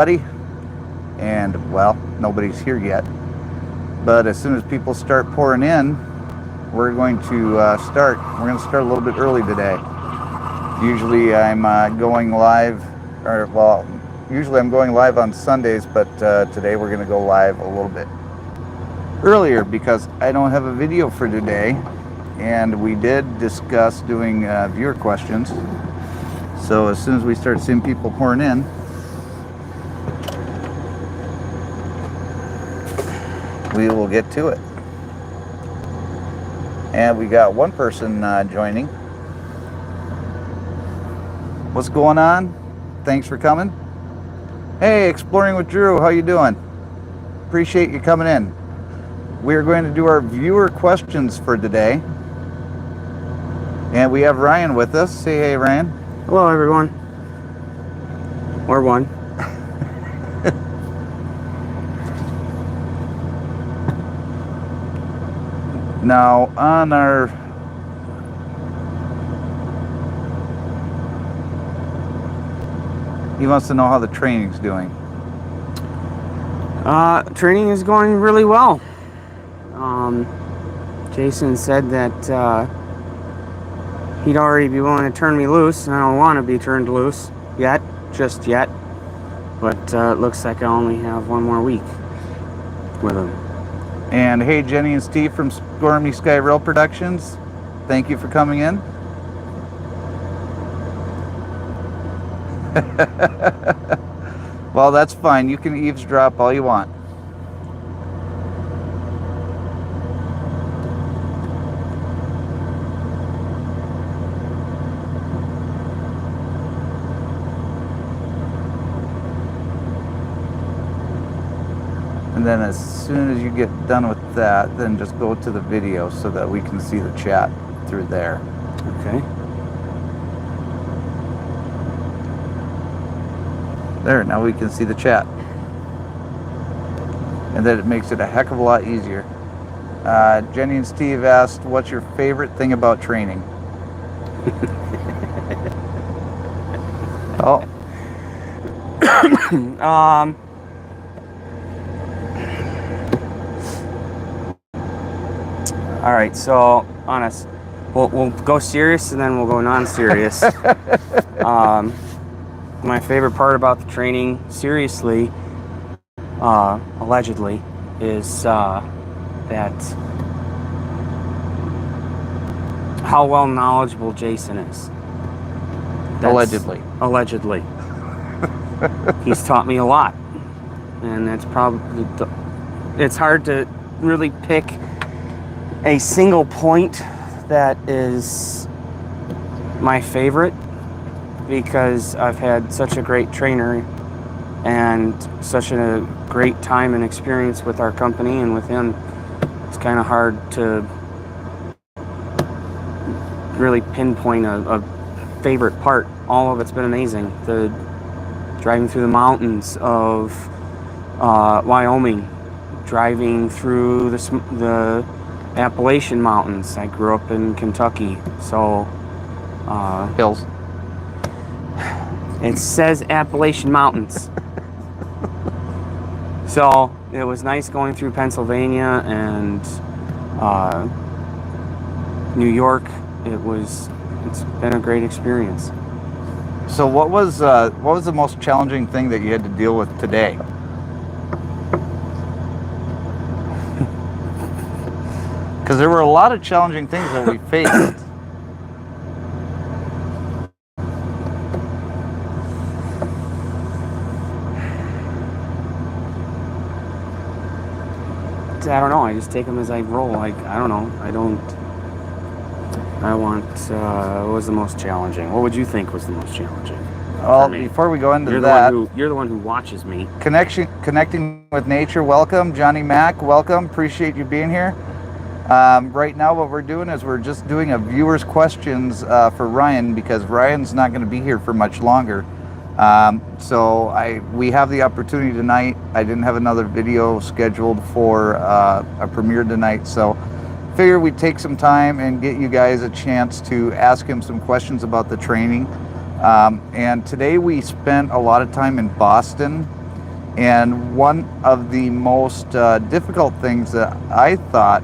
And well, nobody's here yet, but as soon as people start pouring in, we're going to start. We're going to start a little bit early today. Usually I'm going live, usually I'm going live on Sundays, but today we're going to go live a little bit earlier because I don't have a video for today, and we did discuss doing viewer questions. So as soon as we start seeing people pouring in, we will get to it. And we got one person joining. What's going on? Thanks for coming. Hey, Exploring with Drew, how you doing? Appreciate you coming in. We're going to do our viewer questions for today. And we have Ryan with us. Say hey, Ryan. Hello, everyone. Or one. Now, on our he wants to know how the training's doing. Training is going really well. Jason said that he'd already be willing to turn me loose, and I don't want to be turned loose just yet. But it looks like I only have one more week with him. And hey, Jenny and Steve from Stormy Sky Rail Productions, thank you for coming in. Well, that's fine. You can eavesdrop all you want. And then as soon as you get done with that, then just go to the video so that we can see the chat through there. Okay. There, now we can see the chat. And then it makes it a heck of a lot easier. Jenny and Steve asked, what's your favorite thing about training? Oh. All right, so honest, we'll go serious and then we'll go non-serious. My favorite part about the training, seriously, allegedly, is that how well knowledgeable Jason is. Allegedly. Allegedly. He's taught me a lot, and that's probably it's hard to really pick a single point that is my favorite, because I've had such a great trainer and such a great time and experience with our company and with him. It's kind of hard to really pinpoint a favorite part. All of it's been amazing. The driving through the mountains of Wyoming, driving through the Appalachian Mountains. I grew up in Kentucky, so Hills. It says Appalachian Mountains. So it was nice going through Pennsylvania and New York. It's been a great experience. So what was the most challenging thing that you had to deal with today? Because there were a lot of challenging things that we faced. I don't know. I just take them as I roll. I don't know. What was the most challenging? What would you think was the most challenging? Well, before we go into you're the one who watches me. Connecting with nature. Welcome, Johnny Mack. Welcome. Appreciate you being here. Right now, what we're doing is we're just doing a viewer's questions for Ryan, because Ryan's not going to be here for much longer. So we have the opportunity tonight. I didn't have another video scheduled for a premiere tonight, so figured we'd take some time and get you guys a chance to ask him some questions about the training. And today we spent a lot of time in Boston, And one of the most difficult things that I thought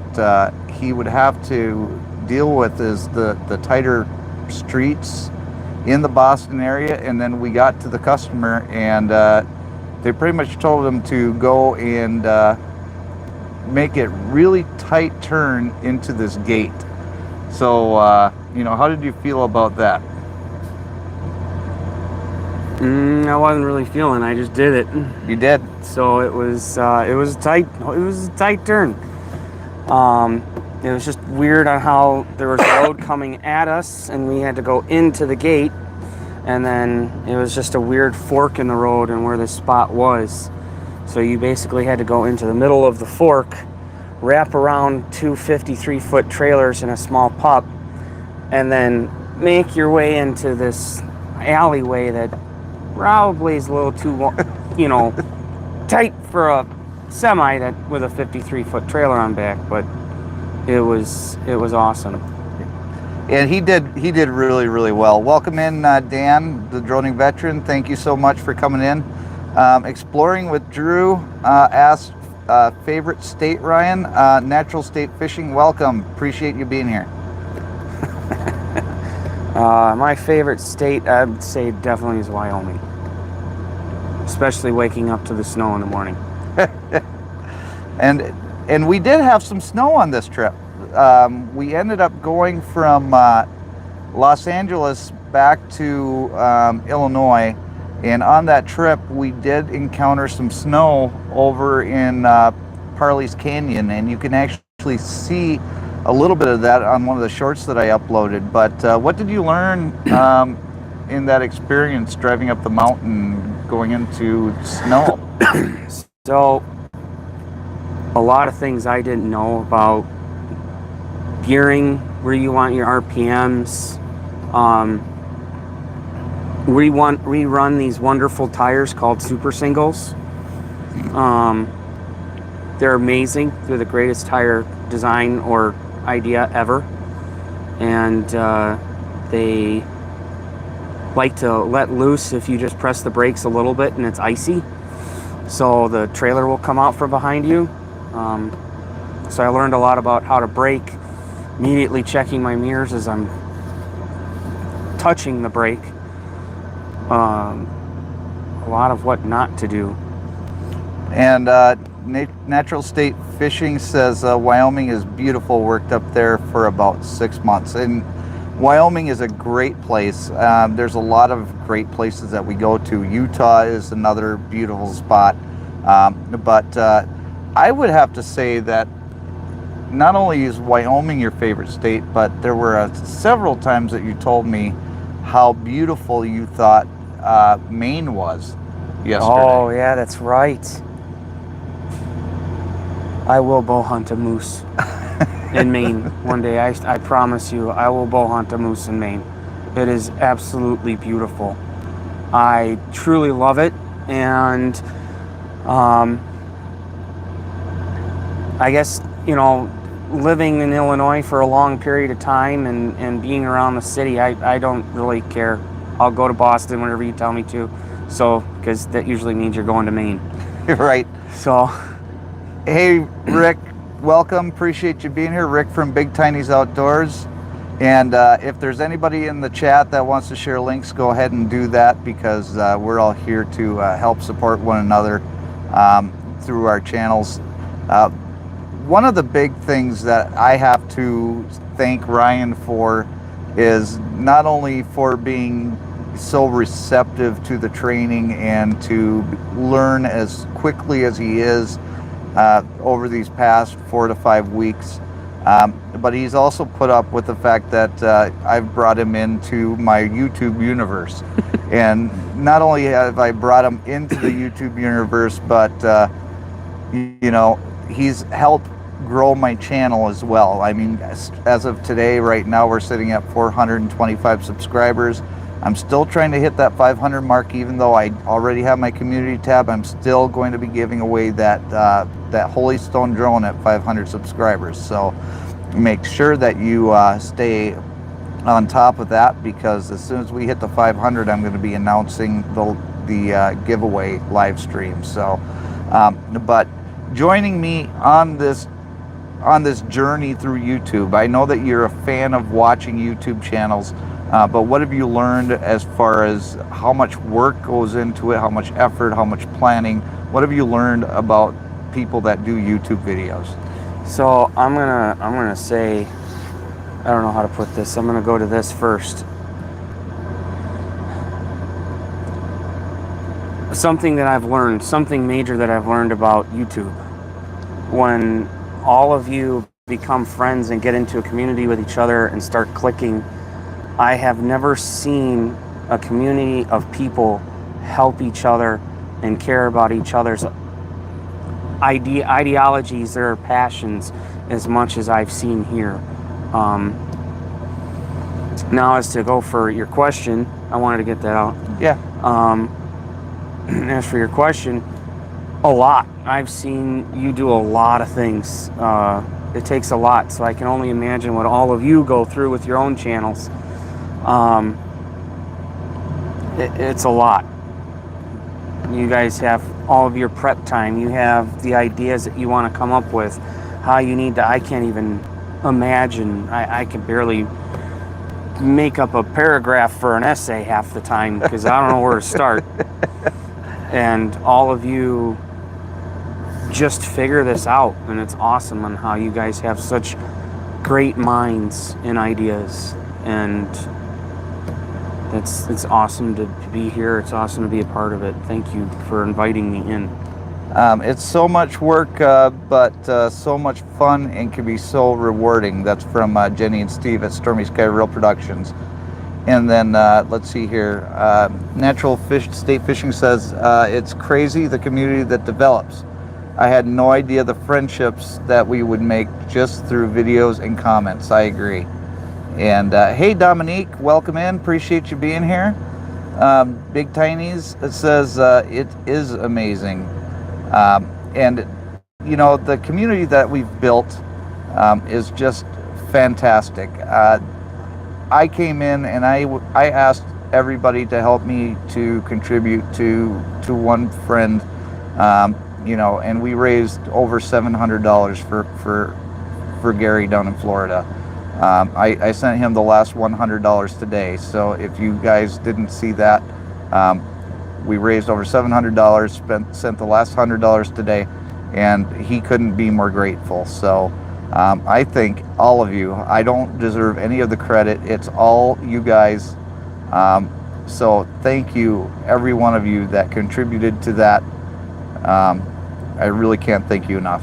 he would have to deal with is the tighter streets in the Boston area. And then we got to the customer, and they pretty much told him to go and make it really tight turn into this gate. So, how did you feel about that? I wasn't really feeling. I just did it. You did. So it was tight. It was a tight turn. It was just weird on how there was a road coming at us, and we had to go into the gate, and then it was just a weird fork in the road and where the spot was. So you basically had to go into the middle of the fork, wrap around two 53-foot trailers and a small pup, and then make your way into this alleyway that probably is a little too, tight for a semi that with a 53-foot trailer on back, but it was awesome. And he did really, really well. Welcome in, Dan, the droning veteran. Thank you so much for coming in. Exploring with Drew asked, favorite state, Ryan? Natural state fishing. Welcome. Appreciate you being here. My favorite state, I'd say, definitely is Wyoming. Especially waking up to the snow in the morning. And we did have some snow on this trip. We ended up going from Los Angeles back to Illinois, and on that trip we did encounter some snow over in Parley's Canyon, and you can actually see a little bit of that on one of the shorts that I uploaded. But what did you learn in that experience driving up the mountain going into snow? So a lot of things I didn't know about gearing, where you want your RPMs. We run these wonderful tires called Super Singles. They're amazing. They're the greatest tire design or idea ever, and they like to let loose if you just press the brakes a little bit and it's icy, so the trailer will come out from behind you. So I learned a lot about how to brake, immediately checking my mirrors as I'm touching the brake, a lot of what not to do. And Natural State Fishing says Wyoming is beautiful. Worked up there for about 6 months, and Wyoming is a great place. There's a lot of great places that we go to. Utah is another beautiful spot, but I would have to say that not only is Wyoming your favorite state, but there were several times that you told me how beautiful you thought Maine was yesterday. Oh yeah, that's right. I will bow hunt a moose in Maine one day. I promise you, I will bow hunt a moose in Maine. It is absolutely beautiful. I truly love it, and I guess, living in Illinois for a long period of time and being around the city, I don't really care. I'll go to Boston whenever you tell me to, because that usually means you're going to Maine. Right. So, hey, Rick, welcome. Appreciate you being here. Rick from Big Tiny's Outdoors. And if there's anybody in the chat that wants to share links, go ahead and do that, because we're all here to help support one another through our channels. One of the big things that I have to thank Ryan for is not only for being so receptive to the training and to learn as quickly as he is over these past 4 to 5 weeks, but he's also put up with the fact that I've brought him into my YouTube universe. And not only have I brought him into the YouTube universe, but he's helped grow my channel as well. I mean, as of today, right now, we're sitting at 425 subscribers. I'm still trying to hit that 500 mark, even though I already have my community tab. I'm still going to be giving away that Holy Stone drone at 500 subscribers. So make sure that you stay on top of that, because as soon as we hit the 500, I'm going to be announcing the giveaway live stream. So, but joining me on this journey through YouTube, I know that you're a fan of watching YouTube channels, but what have you learned as far as how much work goes into it, how much effort, how much planning? What have you learned about people that do YouTube videos? So I'm gonna say, I don't know how to put this. I'm gonna go to this first. Something that I've learned, something major that I've learned about YouTube. When all of you become friends and get into a community with each other and start clicking, I have never seen a community of people help each other and care about each other's ideologies, their passions, as much as I've seen here. Now, as to go for your question, I wanted to get that out. Yeah. As for your question, a lot. I've seen you do a lot of things. It takes a lot, so I can only imagine what all of you go through with your own channels. It's a lot. You guys have all of your prep time. You have the ideas that you want to come up with. How you need to, I can't even imagine. I can barely make up a paragraph for an essay half the time because I don't know where to start. And all of you just figure this out, and it's awesome on how you guys have such great minds and ideas, and it's awesome to be here. It's awesome to be a part of it. Thank you for inviting me in. It's so much work, but so much fun, and can be so rewarding. That's from Jenny and Steve at Stormy Sky Real Productions. And then let's see here. Natural Fish State Fishing says, it's crazy the community that develops. I had no idea the friendships that we would make just through videos and comments. I agree. And hey, Dominique, welcome in. Appreciate you being here. Big Tiny's, it says, it is amazing. And, you know, the community that we've built is just fantastic. I came in and I asked everybody to help me to contribute to one friend, you know, and we raised over $700 for Gary down in Florida. I sent him the last $100 today. So if you guys didn't see that, we raised over $700, sent the last $100 today, and he couldn't be more grateful. So I thank all of you. I don't deserve any of the credit. It's all you guys. So thank you, every one of you that contributed to that. I really can't thank you enough.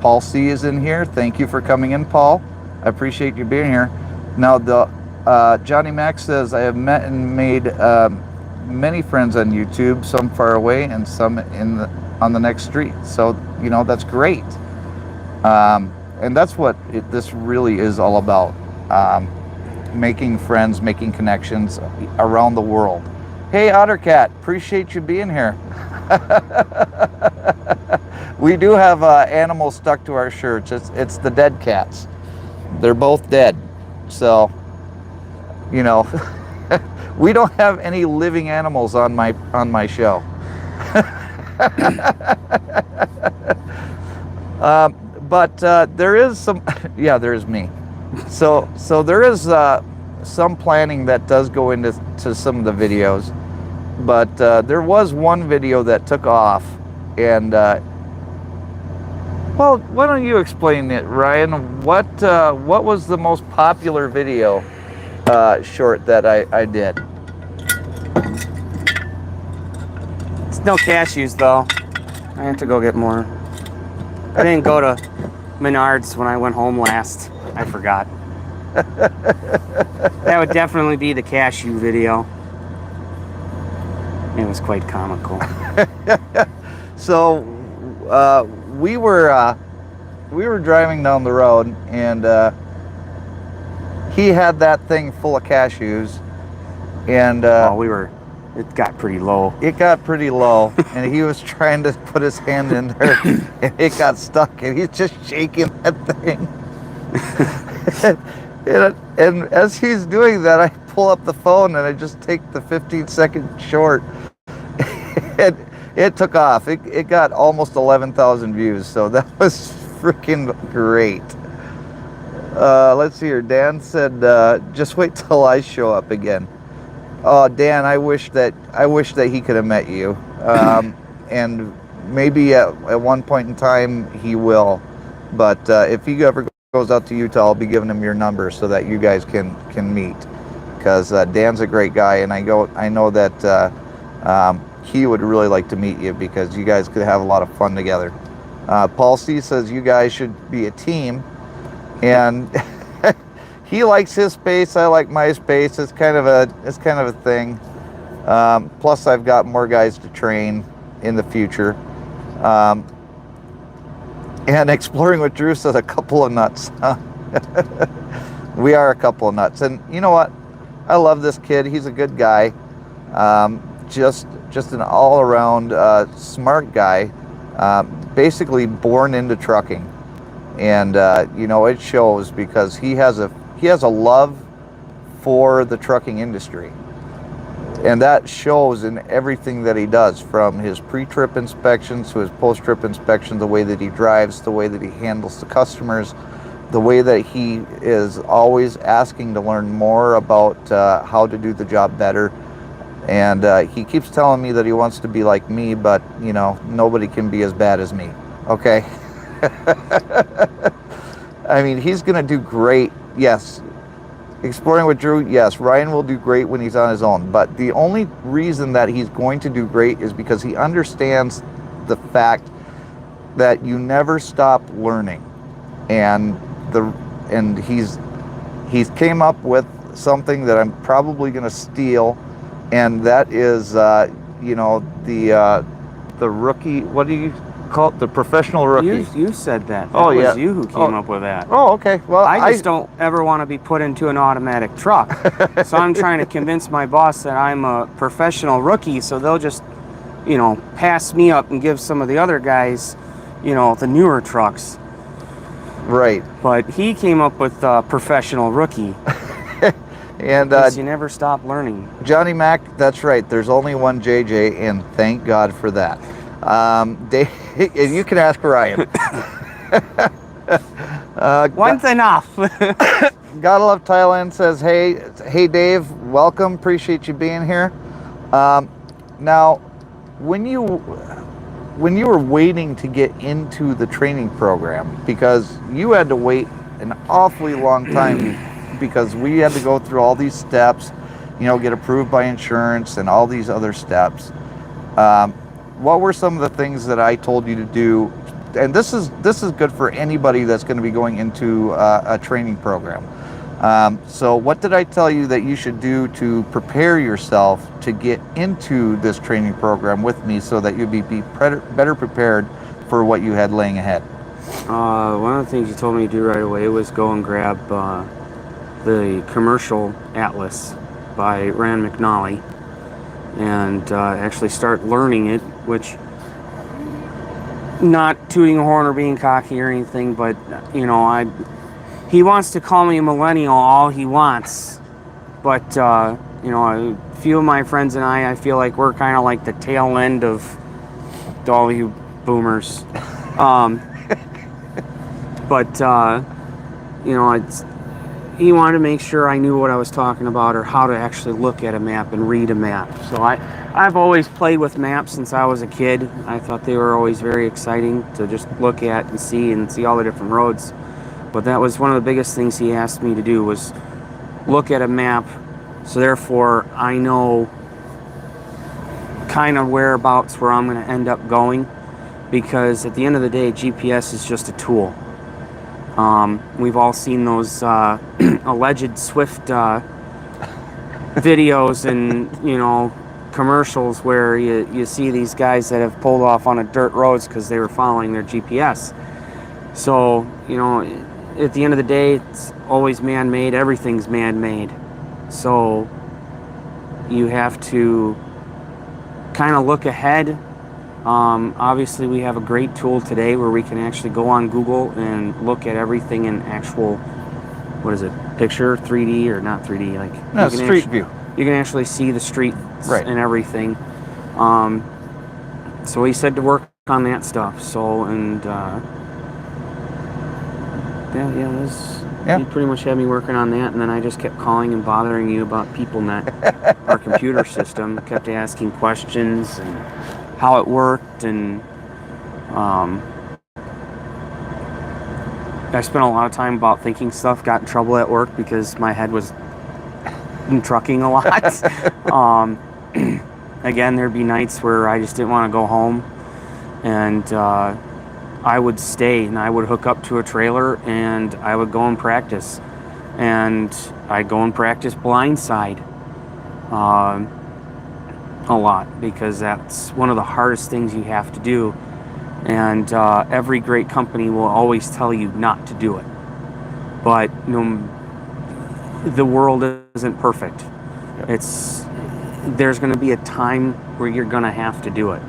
Paul C is in here. Thank you for coming in, Paul. I appreciate you being here. Now, Johnny Mac says, I have met and made many friends on YouTube, some far away and some on the next street. So, you know, that's great. And that's what this really is all about. Making friends, making connections around the world. Hey, Ottercat, appreciate you being here. We do have animals stuck to our shirts. It's the dead cats. They're both dead. So, you know, we don't have any living animals on my show. But there is some, yeah, there's me. So there is some planning that does go into some of the videos. But there was one video that took off, and well, why don't you explain it, Ryan? What was the most popular video short that I did? It's no cashews though. I have to go get more. I didn't go to Menards when I went home last. I forgot. That would definitely be the cashew video. It was quite comical. So we were driving down the road, and he had that thing full of cashews, and it got pretty low. It got pretty low, and he was trying to put his hand in there, and it got stuck, and he's just shaking that thing. and as he's doing that, I pull up the phone and I just take the 15-second short, it took off. It got almost 11,000 views, so that was freaking great. Let's see here. Dan said, just wait till I show up again. Oh, Dan, I wish that he could have met you. And maybe at one point in time he will. But if he ever goes out to Utah, I'll be giving him your number so that you guys can meet. Because Dan's a great guy, and I know that he would really like to meet you because you guys could have a lot of fun together. Paul C says you guys should be a team, and he likes his space. I like my space. It's kind of a thing. Plus, I've got more guys to train in the future. And Exploring with Drew says a couple of nuts. We are a couple of nuts, and you know what? I love this kid. He's a good guy. Just an all-around smart guy. Basically born into trucking, and you know, it shows because he has a love for the trucking industry, and that shows in everything that he does, from his pre-trip inspections to his post-trip inspections, the way that he drives, the way that he handles the customers, the way that he is always asking to learn more about how to do the job better. And he keeps telling me that he wants to be like me, but you know, nobody can be as bad as me. Okay. I mean, he's gonna do great. Yes. Exploring with Drew, yes, Ryan will do great when he's on his own. But the only reason that he's going to do great is because he understands the fact that you never stop learning. And he's came up with something that I'm probably gonna steal. And that is, you know, the rookie. What do you call it? The professional rookie. You said that. Oh, yeah. It was you who came up with that. Oh, okay. Well, I just don't ever want to be put into an automatic truck. So I'm trying to convince my boss that I'm a professional rookie, so they'll just, you know, pass me up and give some of the other guys, you know, the newer trucks. Right. But he came up with professional rookie. And you never stop learning. Johnny Mac, that's right. There's only one JJ, and thank God for that. Dave, you can ask Ryan. One's enough. Gotta Love Thailand says, hey Dave, welcome. Appreciate you being here. Now, when you were waiting to get into the training program, because you had to wait an awfully long time because we had to go through all these steps, you know, get approved by insurance and all these other steps. What were some of the things that I told you to do? And this is good for anybody that's going to be going into a training program. So what did I tell you that you should do to prepare yourself to get into this training program with me so that you'd be better prepared for what you had laying ahead? One of the things you told me to do right away was go and grab the commercial atlas by Rand McNally and actually start learning it, which, not tooting a horn or being cocky or anything, but you know, he wants to call me a millennial all he wants, but you know, a few of my friends and I feel like we're kind of like the tail end of all you boomers. But you know, he wanted to make sure I knew what I was talking about, or how to actually look at a map and read a map. So I've always played with maps since I was a kid. I thought they were always very exciting to just look at and see all the different roads. But that was one of the biggest things he asked me to do, was look at a map, so therefore I know kind of whereabouts where I'm going to end up going, because at the end of the day, GPS is just a tool. We've all seen those alleged Swift videos and, you know, commercials where you see these guys that have pulled off on a dirt roads because they were following their GPS. So, you know, at the end of the day, it's always man-made. Everything's man-made. So you have to kind of look ahead. Obviously, we have a great tool today where we can actually go on Google and look at everything in actual, what is it, picture, 3D, or not 3D, like no, street view. You can actually see the streets, right, and everything. So he said to work on that stuff. So, and he pretty much had me working on that, and then I just kept calling and bothering you about PeopleNet, our computer system. Kept asking questions and how it worked, and I spent a lot of time about thinking stuff. Got in trouble at work because my head was in trucking a lot. Again, there'd be nights where I just didn't want to go home, and I would stay and I would hook up to a trailer and I would go and practice. And I'd go and practice blindside a lot, because that's one of the hardest things you have to do. And every great company will always tell you not to do it. But the world isn't perfect. There's going to be a time where you're going to have to do it.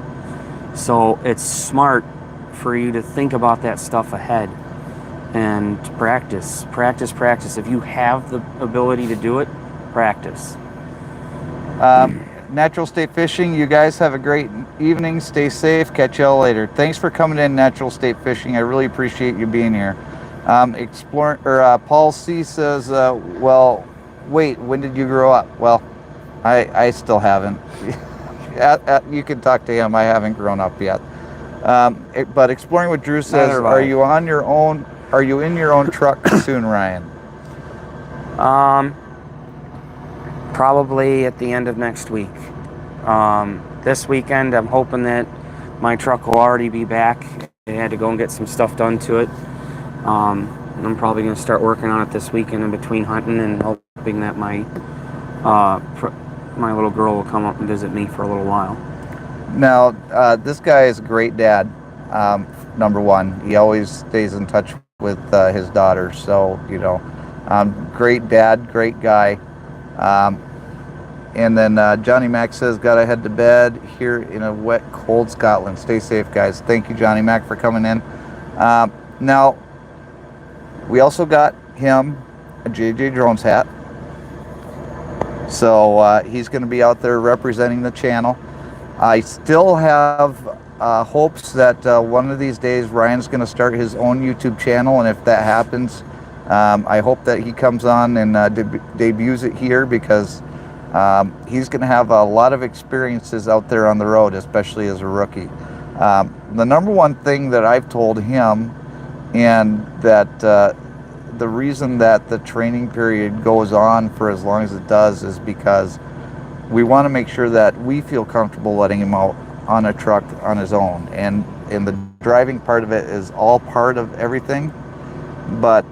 So it's smart for you to think about that stuff ahead and practice. If you have the ability to do it, practice. Natural State Fishing, you guys have a great evening. Stay safe. Catch y'all later. Thanks for coming in, Natural State Fishing. I really appreciate you being here. Paul C says, well, wait, when did you grow up? Well, I still haven't. You can talk to him. I haven't grown up yet. But Exploring with Drew says, are you on your own? Are you in your own truck soon, Ryan? Probably at the end of next week. This weekend, I'm hoping that my truck will already be back. I had to go and get some stuff done to it. I'm probably going to start working on it this weekend in between hunting, and hoping that my little girl will come up and visit me for a little while. Now, this guy is a great dad. Number one, he always stays in touch with his daughter. So, great dad, great guy. And then Johnny Mac says, gotta head to bed here in a wet, cold Scotland. Stay safe, guys. Thank you, Johnny Mac, for coming in. Now, we also got him a JJDrones hat. So he's going to be out there representing the channel. I still have hopes that one of these days Ryan's going to start his own YouTube channel, and if that happens, I hope that he comes on and debuts it here, because he's going to have a lot of experiences out there on the road, especially as a rookie. The number one thing that I've told him, and that the reason that the training period goes on for as long as it does, is because we want to make sure that we feel comfortable letting him out on a truck on his own. And the driving part of it is all part of everything. But,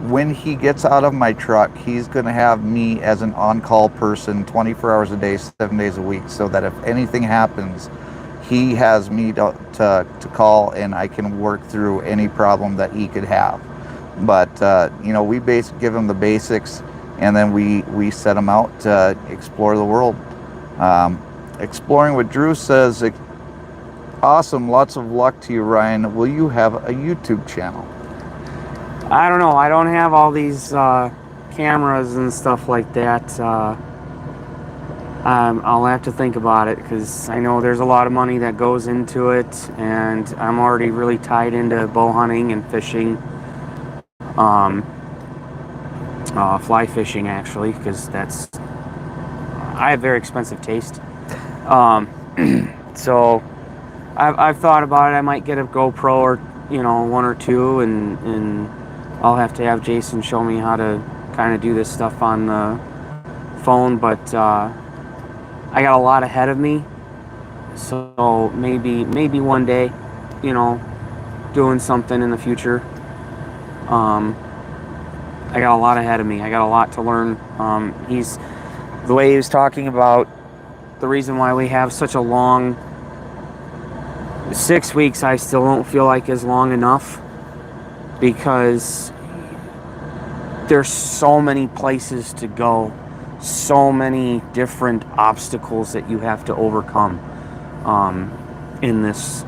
when he gets out of my truck, he's going to have me as an on-call person 24 hours a day, 7 days a week, so that if anything happens, he has me to call, and I can work through any problem that he could have. But, we give him the basics, and then we set him out to explore the world. Exploring with Drew says, awesome, lots of luck to you, Ryan. Will you have a YouTube channel? I don't know. I don't have all these cameras and stuff like that. I'll have to think about it, because I know there's a lot of money that goes into it, and I'm already really tied into bow hunting and fishing. Fly fishing, actually, because I have very expensive taste. So I've thought about it. I might get a GoPro, or one or two, and I'll have to have Jason show me how to kind of do this stuff on the phone. But I got a lot ahead of me, so maybe one day, doing something in the future. I got a lot ahead of me. I got a lot to learn. The way he was talking about the reason why we have such a long 6 weeks, I still don't feel like is long enough, because there's so many places to go, so many different obstacles that you have to overcome in this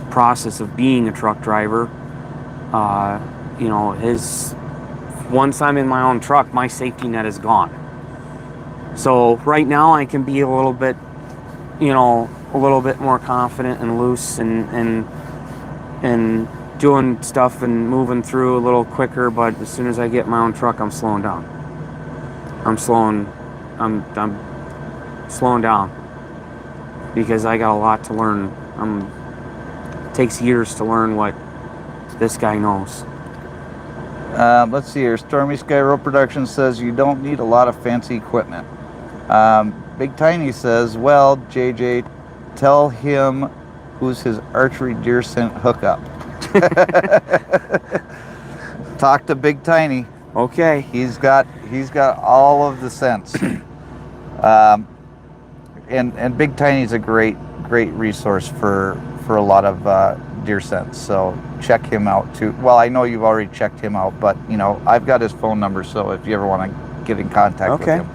process of being a truck driver. Once I'm in my own truck, my safety net is gone. So right now I can be a little bit, a little bit more confident and loose and doing stuff and moving through a little quicker. But as soon as I get my own truck, I'm slowing down. I'm slowing down because I got a lot to learn. It takes years to learn what this guy knows. Let's see here. Stormy Sky Rope Production says you don't need a lot of fancy equipment. Big Tiny says, well, JJ, tell him who's his archery deer scent hookup. Talk to Big Tiny. Okay. He's got all of the scents. And Big Tiny's a great resource for a lot of deer scents. So check him out too. Well, I know you've already checked him out, but you know, I've got his phone number, so if you ever want to get in contact with him.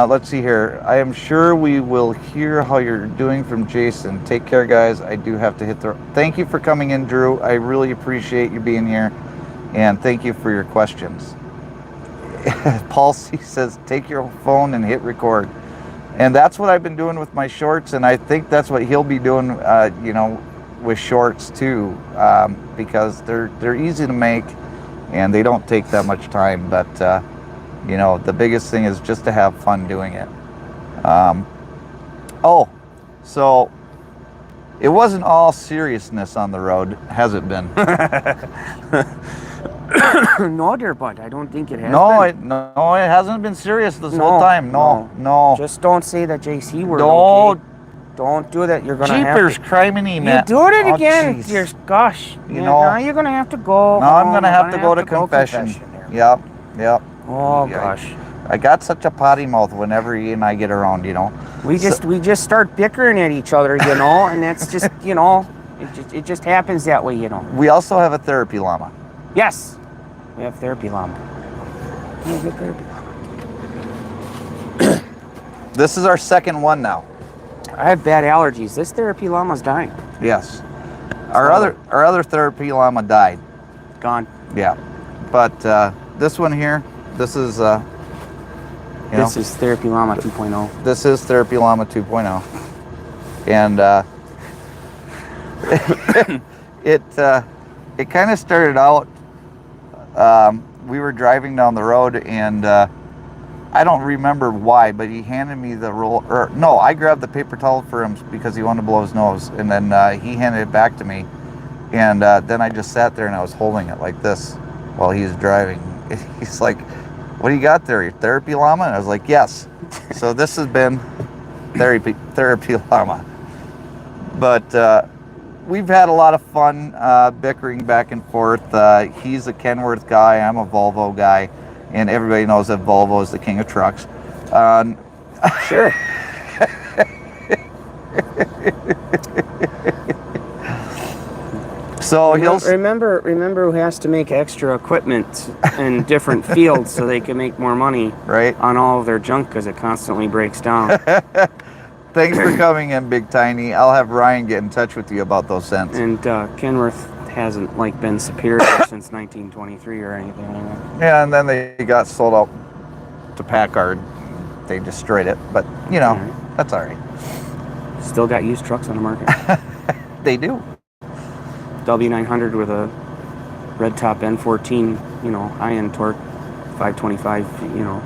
Let's see here. I am sure we will hear how you're doing from Jason. Take care, guys. I do have to hit the... Thank you for coming in, Drew. I really appreciate you being here, and thank you for your questions. Paul C says, take your phone and hit record. And that's what I've been doing with my shorts, and I think that's what he'll be doing, you know, with shorts too, because they're easy to make, and they don't take that much time, but... you know, the biggest thing is just to have fun doing it. Oh, so it wasn't all seriousness on the road, has it been? No, dear bud, I don't think it has been. No, it hasn't been serious this whole time. No. Just don't say that JC word. Don't. Okay? Don't do that. You're gonna Jeepers, have to... criminy, man. You doing it again. Geez. Dear, gosh. You know. Now you're gonna have to go. No, I'm gonna have to go to confession. Yep. Oh gosh. I got such a potty mouth whenever he and I get around, you know. We just start bickering at each other, you know, and that's just, you know, it just happens that way, you know. We also have a therapy llama. Yes. We have therapy llama. We have a therapy llama. This is our second one now. I have bad allergies. This therapy llama's dying. Yes. Our other therapy llama died. Gone. Yeah. But this one here, this is this is Therapy Llama 2.0. This is Therapy Llama 2.0. And it kind of started out, we were driving down the road, and I don't remember why, but he handed me the roll, or no, I grabbed the paper towel for him because he wanted to blow his nose, and then he handed it back to me, and then I just sat there and I was holding it like this while he was driving. He's like, what do you got there, your therapy llama? And I was like, yes. So this has been therapy llama. But we've had a lot of fun bickering back and forth. He's a Kenworth guy, I'm a Volvo guy, and everybody knows that Volvo is the king of trucks. Sure. So remember who has to make extra equipment in different fields so they can make more money, right, on all of their junk because it constantly breaks down. Thanks for coming in, Big Tiny. I'll have Ryan get in touch with you about those cents. And Kenworth hasn't been superior since 1923 or anything like that. Yeah, and then they got sold out to Packard. They destroyed it, but you know, that's all right. Still got used trucks on the market. They do. W900 with a red top N14, you know, high-end torque, 525, you know.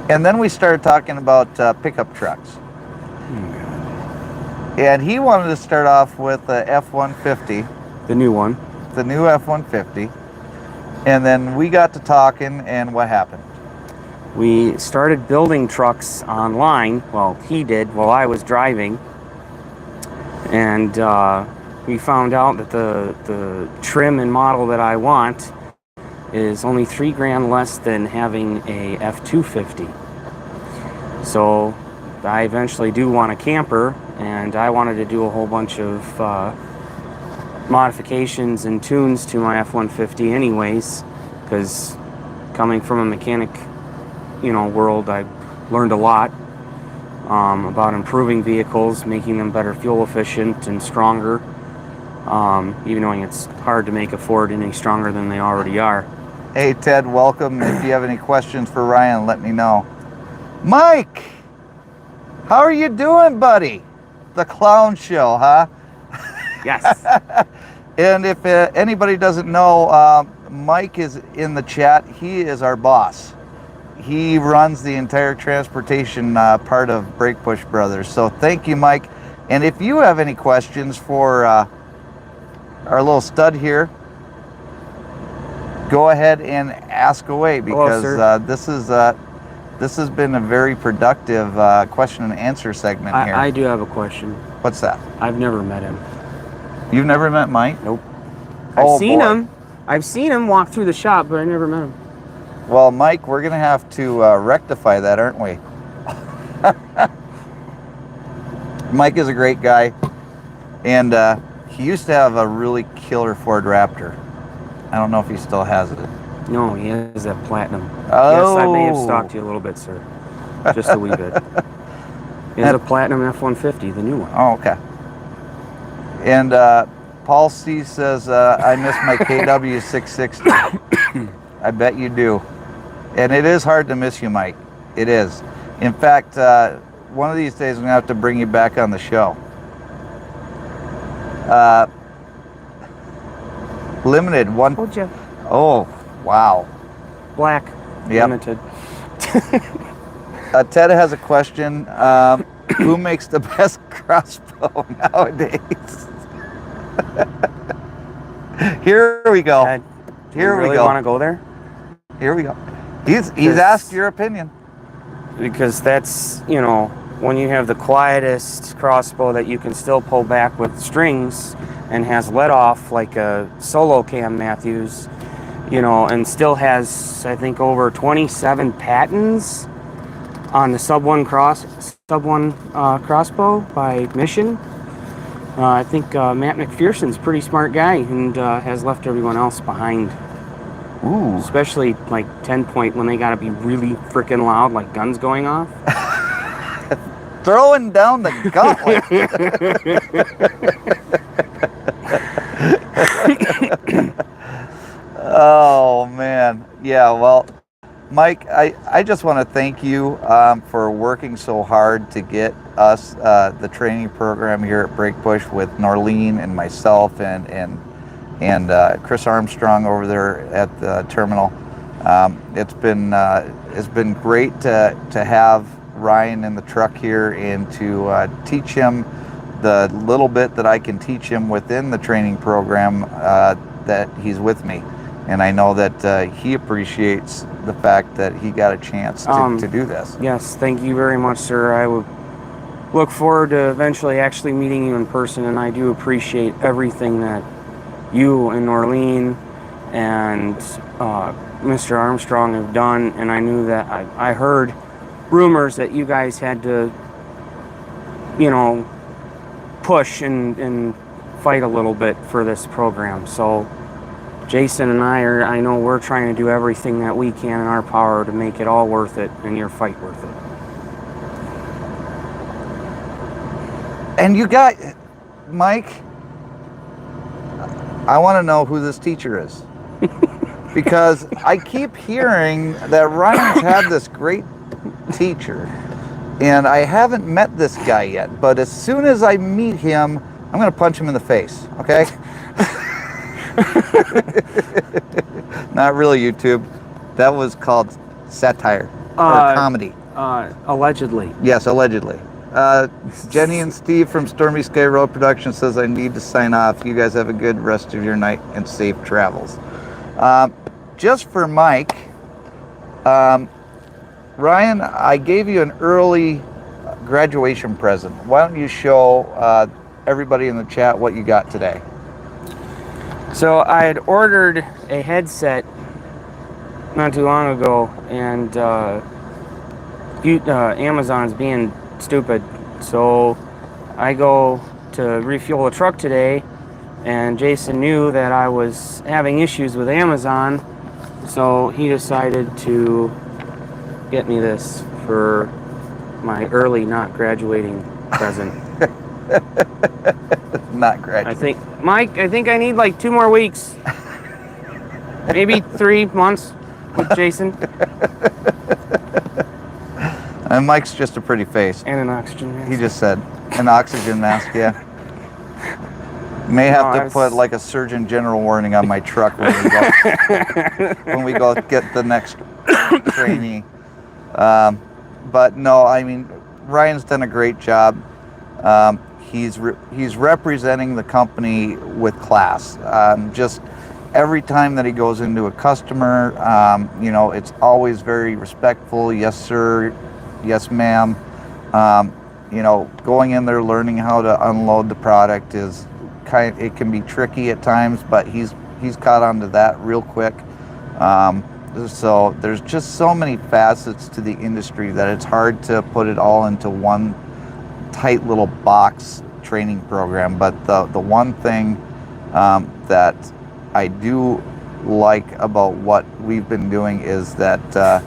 And then we started talking about pickup trucks. Oh, God. And he wanted to start off with the F-150. The new one. The new F-150. And then we got to talking, and what happened? We started building trucks online. Well, he did while I was driving. And we found out that the trim and model that I want is only $3,000 less than having a F-250. So I eventually do want a camper, and I wanted to do a whole bunch of modifications and tunes to my F-150 anyways, because coming from a mechanic, you know, world, I learned a lot about improving vehicles, making them better fuel efficient and stronger, even knowing it's hard to make a Ford any stronger than they already are. Hey Ted, welcome. If you have any questions for Ryan, let me know. Mike, how are you doing, buddy? the clown show, huh? Yes. And if anybody doesn't know, Mike is in the chat. He is our boss. He runs the entire transportation part of Brakebush Brothers. So thank you, Mike. And if you have any questions for our little stud here, go ahead and ask away, because this has been a very productive question and answer segment here. I do have a question. What's that? I've never met him. You've never met Mike? Nope. Oh, I've seen boy. him. I've seen him walk through the shop, but I never met him. Well, Mike, we're going to have to rectify that, aren't we? Mike is a great guy, and he used to have a really killer Ford Raptor. I don't know if he still has it. No, he has that platinum. Oh. Yes, I may have stalked you a little bit, sir. Just a wee bit. He has a platinum F-150, the new one. Oh, okay. And Paul C says, I miss my KW 660. I bet you do. And it is hard to miss you, Mike. It is. In fact, one of these days I'm going to have to bring you back on the show. Limited one. Told you. Oh, wow. Black. Yep. Limited. Ted has a question. Who makes the best crossbow nowadays? Here we go. Ted, Here we really go. want to go there? Here we go. He's asked your opinion. Because that's, you know, when you have the quietest crossbow that you can still pull back with strings and has let off like a solo Cam Matthews, you know, and still has, I think, over 27 patents on the sub one crossbow by Mission. I think Matt McPherson's a pretty smart guy and has left everyone else behind. Ooh. Especially like 10 point when they gotta be really freaking loud, like guns going off. Throwing down the gauntlet. Oh, man. Yeah, well, Mike, I just want to thank you for working so hard to get us the training program here at Brakebush with Norlene and myself and Chris Armstrong over there at the terminal. It's been great to have Ryan in the truck here and to teach him the little bit that I can teach him within the training program that he's with me. And I know that he appreciates the fact that he got a chance to do this. Yes, thank you very much, sir. I would look forward to eventually actually meeting you in person, and I do appreciate everything that you and Norlene and Mr. Armstrong have done. And I knew that I heard rumors that you guys had to, you know, push and fight a little bit for this program. So Jason and I know we're trying to do everything that we can in our power to make it all worth it and your fight worth it. And you got, Mike, I want to know who this teacher is. Because I keep hearing that Ryan's had this great teacher, and I haven't met this guy yet, but as soon as I meet him, I'm going to punch him in the face, okay? Not really, YouTube. That was called satire or comedy. Allegedly. Yes, allegedly. Jenny and Steve from Stormy Sky Road Production says I need to sign off. You guys have a good rest of your night and safe travels. Just for Mike, Ryan, I gave you an early graduation present. Why don't you show everybody in the chat what you got today? So I had ordered a headset not too long ago, and Amazon's being stupid. So I go to refuel the truck today, and Jason knew that I was having issues with Amazon, so he decided to get me this for my early not graduating present. Not graduating. I think, Mike, I need like 2 more weeks. Maybe 3 months with Jason. And Mike's just a pretty face. And an oxygen mask. He just said, An oxygen mask, yeah. May have No, to put like a Surgeon General warning on my truck when we go get the next trainee. But no, I mean, Ryan's done a great job. He's representing the company with class. Just every time that he goes into a customer, you know, it's always very respectful. Yes, sir. Yes, ma'am. You know, going in there, learning how to unload the product is it can be tricky at times, but he's caught on to that real quick. So there's just so many facets to the industry that it's hard to put it all into one tight little box training program. But the one thing that I do like about what we've been doing is that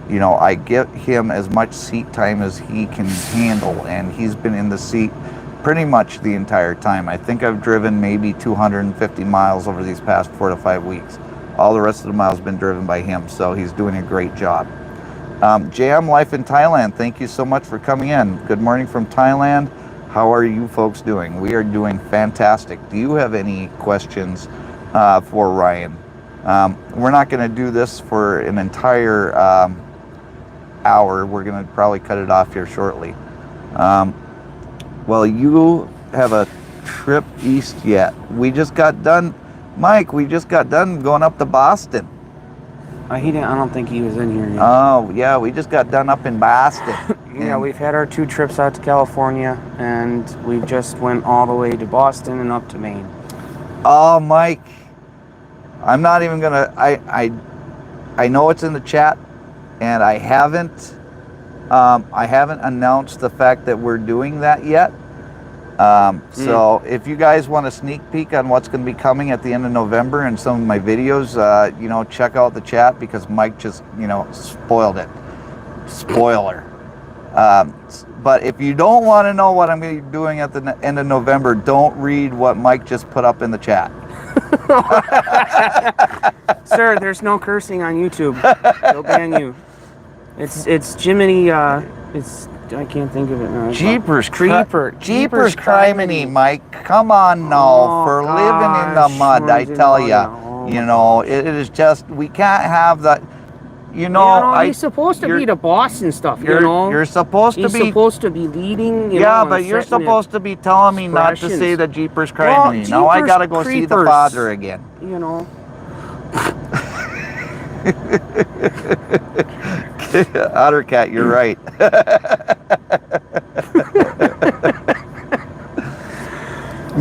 you know, I give him as much seat time as he can handle, and he's been in the seat pretty much the entire time. I think I've driven maybe 250 miles over these past 4 to 5 weeks. All the rest of the miles been driven by him, so he's doing a great job. JM Life in Thailand, thank you so much for coming in. Good morning from Thailand. How are you folks doing? We are doing fantastic. Do you have any questions for Ryan? We're not going to do this for an entire hour. We're going to probably cut it off here shortly. Well, you have a trip east yet. We just got done, Mike, we just got done going up to Boston. He didn't. I don't think he was in here yet. Oh, yeah, we just got done up in Boston. Yeah, we've had our 2 trips out to California, and we've just went all the way to Boston and up to Maine. Oh, Mike, I'm not even gonna, I know it's in the chat, and I haven't announced the fact that we're doing that yet. So if you guys want a sneak peek on what's going to be coming at the end of November and some of my videos, you know, check out the chat, because Mike just, you know, spoiled it. Spoiler. But if you don't want to know what I'm going to be doing at the end of November, don't read what Mike just put up in the chat. Sir, there's no cursing on YouTube. They'll ban you. It's Jiminy, it's, I can't think of it now. Jeepers Jeepers criminy, Mike. Come on now, for living in the mud, I tell ya. You know, it is just, we can't have that. You know, he's supposed to be the boss and stuff, you you're, know? You're supposed he's to be... supposed to be leading, you yeah, know, but you're supposed to be telling me not to say the Jeepers criminy. Well, now I gotta go see the father again. You know. Otter Cat, you're right.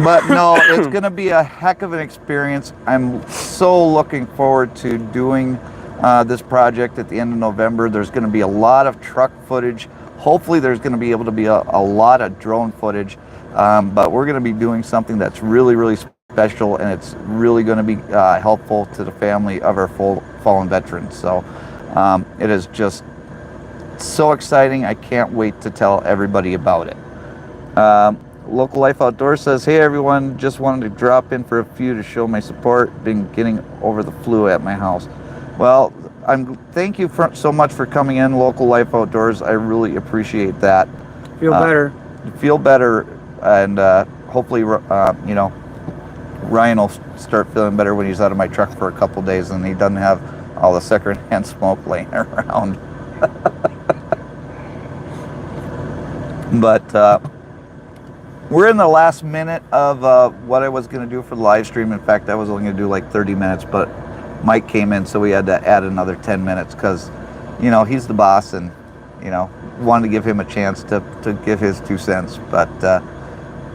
But no, it's going to be a heck of an experience. I'm so looking forward to doing this project at the end of November. There's going to be a lot of truck footage. Hopefully there's going to be able to be a lot of drone footage. But we're going to be doing something that's really, really special, and it's really going to be helpful to the family of our fallen veterans. So it is just so exciting. I can't wait to tell everybody about it. Local Life Outdoors says, hey everyone, just wanted to drop in for a few to show my support. Been getting over the flu at my house. Well, thank you so much for coming in, Local Life Outdoors. I really appreciate that. Feel better. Feel better, and hopefully, you know, Ryan will start feeling better when he's out of my truck for a couple days and he doesn't have all the secondhand smoke laying around. But we're in the last minute of what I was going to do for the live stream. In fact, I was only going to do like 30 minutes, but Mike came in, so we had to add another 10 minutes because, you know, he's the boss, and, you know, wanted to give him a chance to give his 2 cents. But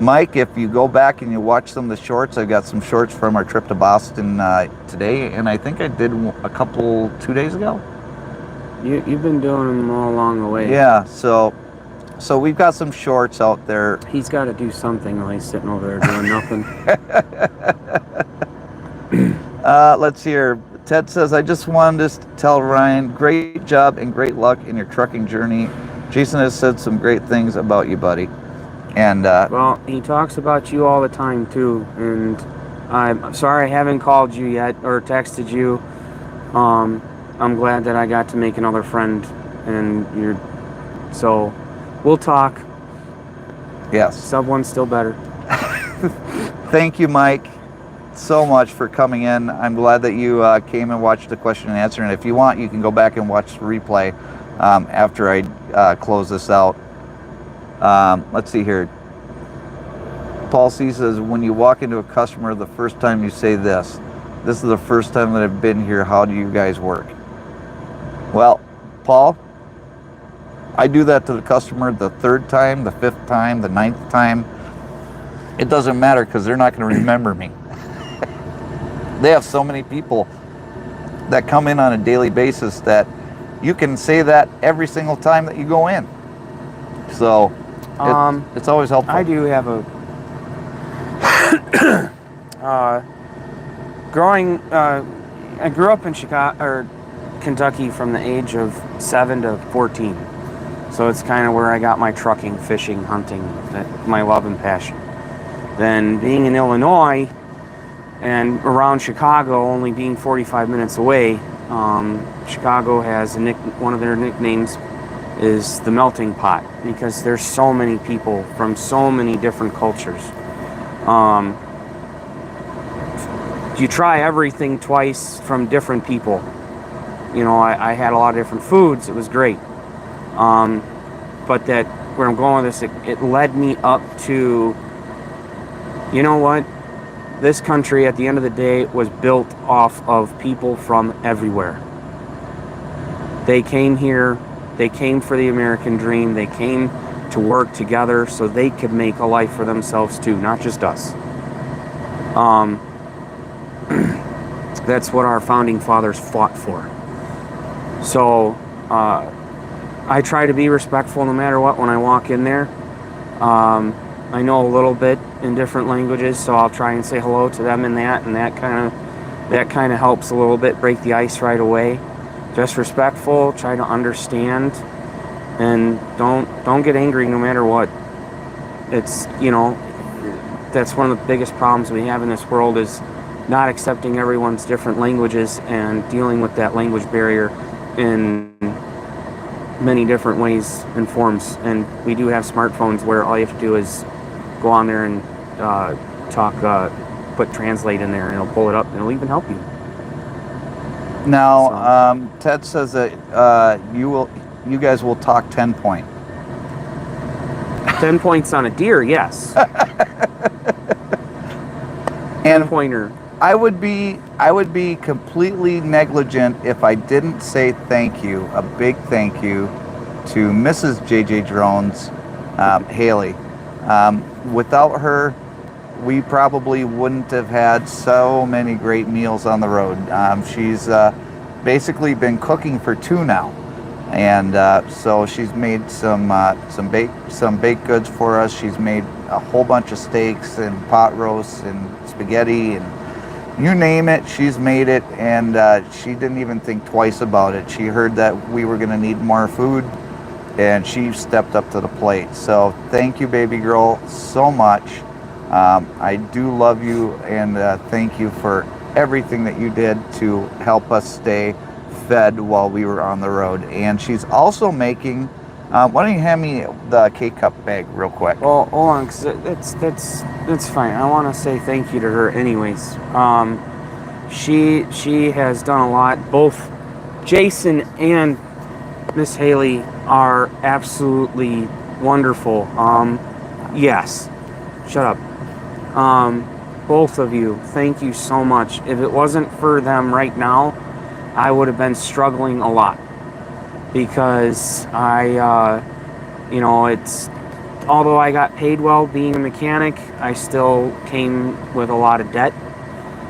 Mike, if you go back and you watch some of the shorts, I've got some shorts from our trip to Boston today, and I think I did a couple 2 days ago. You've been doing them all along the way. Yeah, so we've got some shorts out there. He's got to do something while he's sitting over there doing nothing. Let's see here. Ted says, I just wanted to tell Ryan, great job and great luck in your trucking journey. Jason has said some great things about you, buddy. And well, he talks about you all the time too, and I'm sorry I haven't called you yet or texted you. I'm glad that I got to make another friend, and so we'll talk. Yes. Sub 1's still better. Thank you, Mike, so much for coming in. I'm glad that you came and watched the question and answer. And if you want, you can go back and watch the replay after I close this out. Let's see here. Paul C says, when you walk into a customer the first time you say this is the first time that I've been here, how do you guys work? Well, Paul, I do that to the customer the third time, the fifth time, the ninth time. It doesn't matter because they're not going to remember me. They have so many people that come in on a daily basis that you can say that every single time that you go in. So it's always helpful. I do have a I grew up in Chicago or Kentucky from the age of 7 to 14. So it's kind of where I got my trucking, fishing, hunting, my love and passion. Then being in Illinois and around Chicago, only being 45 minutes away, Chicago has one of their nicknames is the melting pot, because there's so many people from so many different cultures. You try everything twice from different people. You know, I had a lot of different foods. It was great. But that where I'm going with this, it led me up to, you know what? This country, at the end of the day, was built off of people from everywhere. They came here. They came for the American dream. They came to work together so they could make a life for themselves too, not just us. That's what our founding fathers fought for. So I try to be respectful no matter what when I walk in there. I know a little bit in different languages, so I'll try and say hello to them in that, and that kind of helps a little bit, break the ice right away. Just respectful, try to understand, and don't get angry no matter what. It's, you know, that's one of the biggest problems we have in this world, is not accepting everyone's different languages and dealing with that language barrier in many different ways and forms. And we do have smartphones where all you have to do is go on there and put translate in there, and it'll pull it up, and it'll even help you. Now, Ted says that you guys will talk 10 point. 10 points on a deer, yes. And 10-pointer. I would be completely negligent if I didn't say thank you, a big thank you to Mrs. JJDrones, Haley. Without her, we probably wouldn't have had so many great meals on the road. She's basically been cooking for 2 now, and so she's made some baked goods for us. She's made a whole bunch of steaks and pot roasts and spaghetti and you name it, she's made it, and she didn't even think twice about it. She heard that we were going to need more food, and she stepped up to the plate. So thank you, baby girl, so much. I do love you, and thank you for everything that you did to help us stay fed while we were on the road. And she's also making, why don't you hand me the K-Cup bag real quick? Well, hold on, because that's fine. I want to say thank you to her anyways. She has done a lot. Both Jason and Miss Haley are absolutely wonderful. Yes. Shut up. Both of you, thank you so much. If it wasn't for them right now, I would have been struggling a lot. Because although I got paid well being a mechanic, I still came with a lot of debt.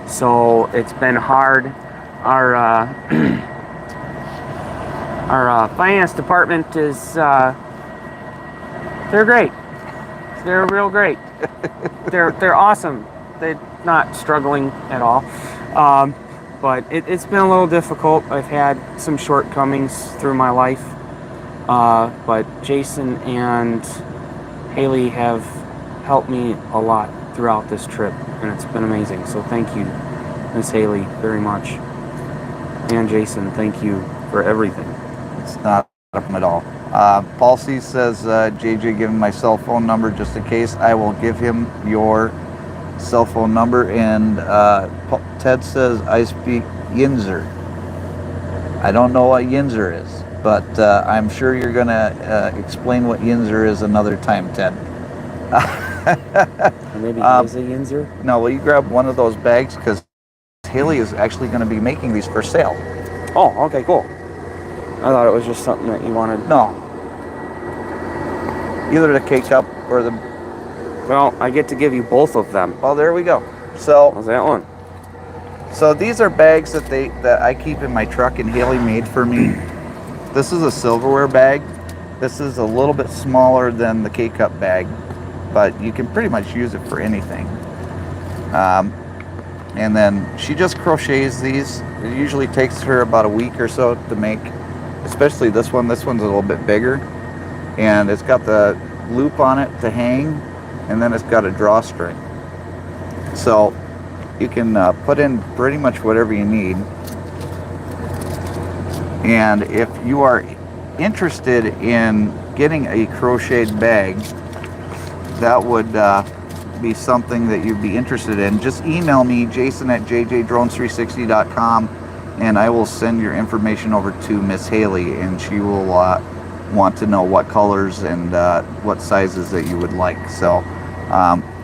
So it's been hard. Our finance department is, they're great. They're real great. They're awesome. They're not struggling at all. But it's been a little difficult. I've had some shortcomings through my life. But Jason and Haley have helped me a lot throughout this trip, and it's been amazing. So thank you, Miss Haley, very much. And Jason, thank you for everything. It's not a problem at all. Paul C says, JJ, give him my cell phone number just in case. I will give him your cell phone number. And Ted says, I speak Yinzer. I don't know what Yinzer is, but I'm sure you're going to explain what Yinzer is another time, Ted. Maybe he is a Yinzer? No, will you grab one of those bags? Because Haley is actually going to be making these for sale. Oh, okay, cool. I thought it was just something that you wanted. No. Either the K-Cup or the... Well, I get to give you both of them. Oh, there we go. So... How's that one? So these are bags that I keep in my truck, and Haley made for me. This is a silverware bag. This is a little bit smaller than the K-Cup bag, but you can pretty much use it for anything. And then she just crochets these. It usually takes her about a week or so to make, especially this one. This one's a little bit bigger, and it's got the loop on it to hang, and then it's got a drawstring. So you can put in pretty much whatever you need. And if you are interested in getting a crocheted bag, that would be something that you'd be interested in, just email me, jason@jjdrones360.com, and I will send your information over to Miss Haley, and she will want to know what colors and what sizes that you would like. So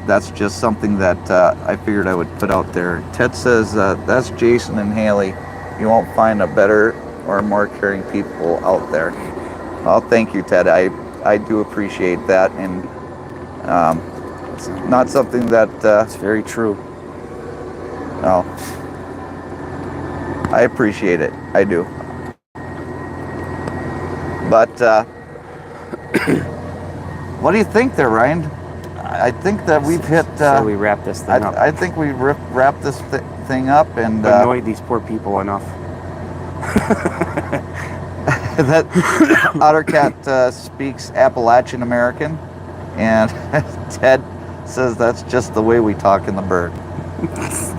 that's just something that I figured I would put out there. Ted says, that's Jason and Haley. You won't find a better or more caring people out there. Well, thank you, Ted. I do appreciate that, and it's not something that... It's very true. Oh, I appreciate it. I do. But what do you think there, Ryan? I think that we've hit... so we wrap this thing up. I think we've wrapped this thing up, and... annoyed these poor people enough. That Ottercat speaks Appalachian American, and Ted says that's just the way we talk in the bird.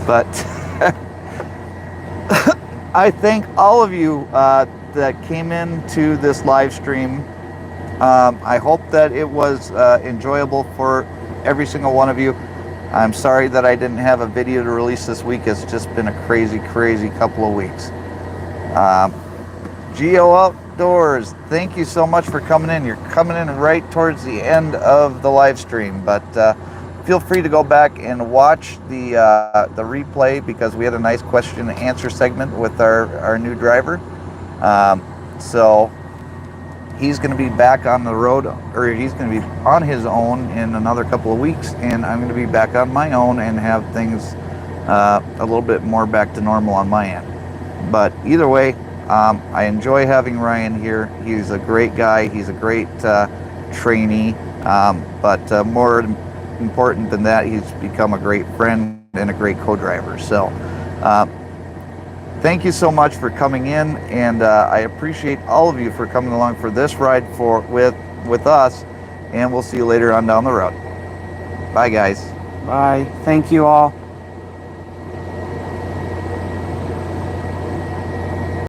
But I thank all of you that came into this live stream. I hope that it was enjoyable for every single one of you. I'm sorry that I didn't have a video to release this week. It's just been a crazy couple of weeks. Geo Outdoors, thank you so much for coming in. You're coming in right towards the end of the live stream, but feel free to go back and watch the replay, because we had a nice question and answer segment with our new driver. So he's going to be back on the road, or he's going to be on his own in another couple of weeks, and I'm going to be back on my own and have things a little bit more back to normal on my end. But either way, I enjoy having Ryan here. He's a great guy. He's a great trainee. But more important than that, he's become a great friend and a great co-driver. So thank you so much for coming in, and I appreciate all of you for coming along for this ride with us, and we'll see you later on down the road. Bye, guys. Bye. Thank you all.